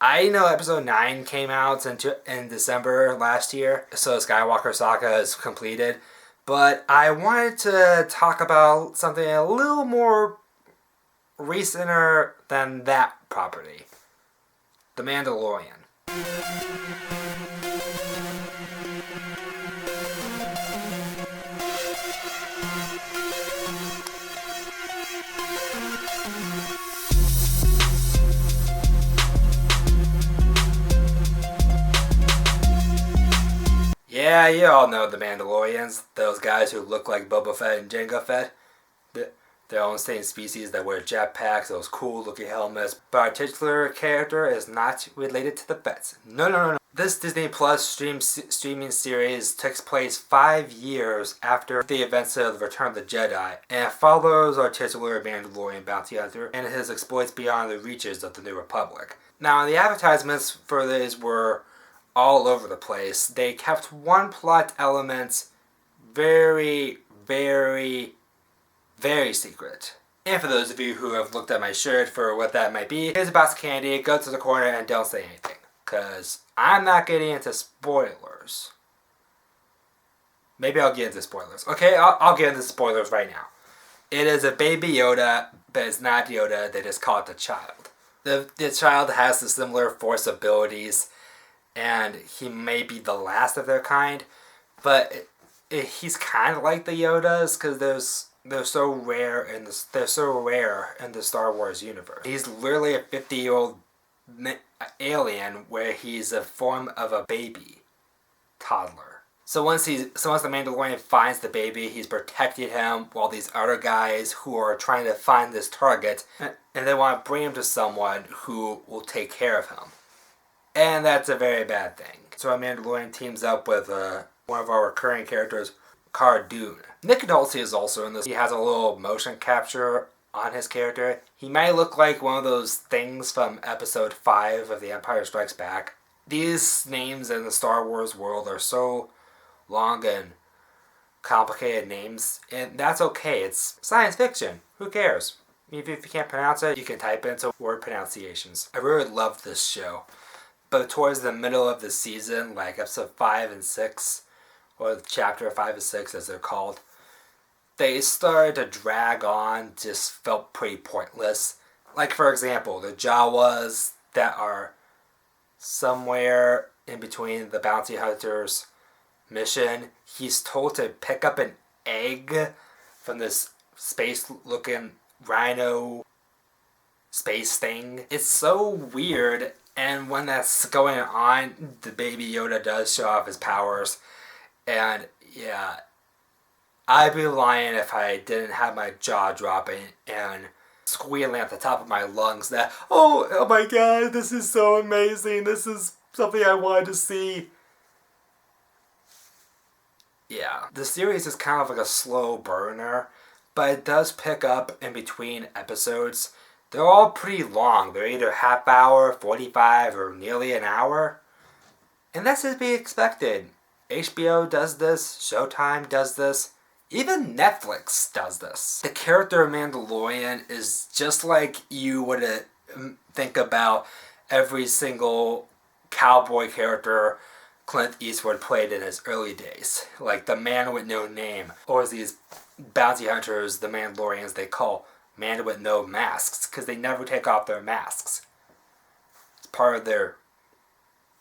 I know episode 9 came out in December last year, so Skywalker Saga is completed. But I wanted to talk about something a little more recenter than that property. The Mandalorian. Yeah, you all know the Mandalorians. Those guys who look like Boba Fett and Jango Fett. They're all the same species that wear jetpacks, those cool looking helmets. But our titular character is not related to the Fetts. No. This Disney Plus streaming series takes place 5 years after the events of Return of the Jedi, and it follows our titular Mandalorian bounty hunter and his exploits beyond the reaches of the New Republic. Now, the advertisements for these were all over the place. They kept one plot element very secret. And for those of you who have looked at my shirt for what that might be, here's a box of candy, go to the corner and don't say anything. Because I'm not getting into spoilers. Maybe I'll get into spoilers. Okay, I'll get into spoilers right now. It is a baby Yoda, but it's not Yoda, they just call it the child. The child has the similar Force abilities, and he may be the last of their kind, but he's kind of like the Yodas because they're so rare in the Star Wars universe. He's literally a 50-year-old alien where he's a form of a baby toddler. So once the Mandalorian finds the baby, he's protected him while these other guys who are trying to find this target, and they want to bring him to someone who will take care of him. And that's a very bad thing. So our Mandalorian teams up with one of our recurring characters, Cara Dune. Nick Nolte is also in this. He has a little motion capture on his character. He might look like one of those things from episode 5 of The Empire Strikes Back. These names in the Star Wars world are so long and complicated names, and that's okay. It's science fiction. Who cares? If you can't pronounce it, you can type it into word pronunciations. I really love this show. But towards the middle of the season, like episode 5 and 6, or chapter 5 and 6 as they're called, they started to drag on, just felt pretty pointless. Like, for example, the Jawas that are somewhere in between the bounty hunter's mission, he's told to pick up an egg from this space-looking rhino space thing. It's so weird, and when that's going on, the baby Yoda does show off his powers, and yeah, I'd be lying if I didn't have my jaw dropping and squealing at the top of my lungs that, oh my god, this is so amazing, this is something I wanted to see. Yeah, the series is kind of like a slow burner, but it does pick up in between episodes. They're all pretty long. They're either half hour, 45, or nearly an hour. And that's to be expected. HBO does this, Showtime does this, even Netflix does this. The character of Mandalorian is just like you would think about every single cowboy character Clint Eastwood played in his early days. Like the man with no name, or these bounty hunters, the Mandalorians they call man with no masks, because they never take off their masks. It's part of their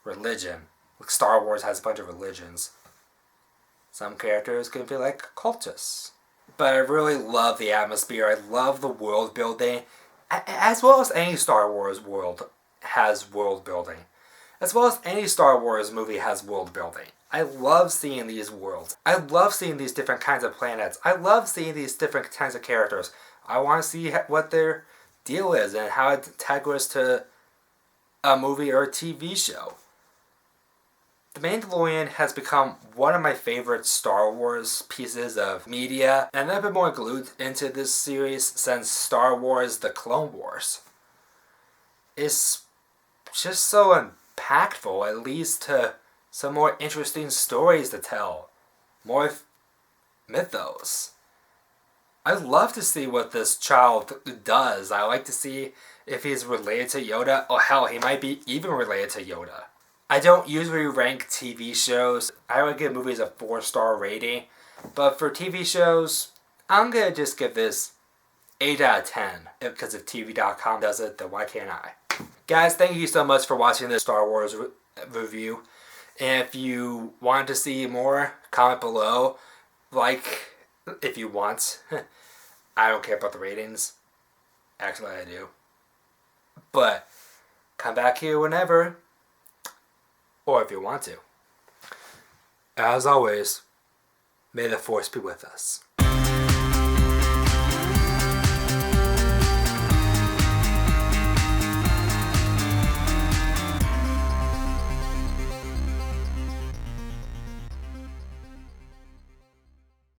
religion. Like Star Wars has a bunch of religions. Some characters can feel like cultists. But I really love the atmosphere. I love the world building. As well as any Star Wars world has world building. As well as any Star Wars movie has world building. I love seeing these worlds. I love seeing these different kinds of planets. I love seeing these different kinds of characters. I want to see what their deal is and how it integrates to a movie or a TV show. The Mandalorian has become one of my favorite Star Wars pieces of media, and I've been more glued into this series since Star Wars The Clone Wars. It's just so impactful. It leads to some more interesting stories to tell. More mythos. I love to see what this child does. I like to see if he's related to Yoda. Oh hell, he might be even related to Yoda. I don't usually rank TV shows. I would give movies a 4-star rating. But for TV shows, I'm going to just give this 8 out of 10. Because if TV.com does it, then why can't I? Guys, thank you so much for watching this Star Wars review. And if you want to see more, comment below. Like, if you want. I don't care about the ratings. Actually, I do. But, come back here whenever. Or if you want to. As always, may the Force be with us.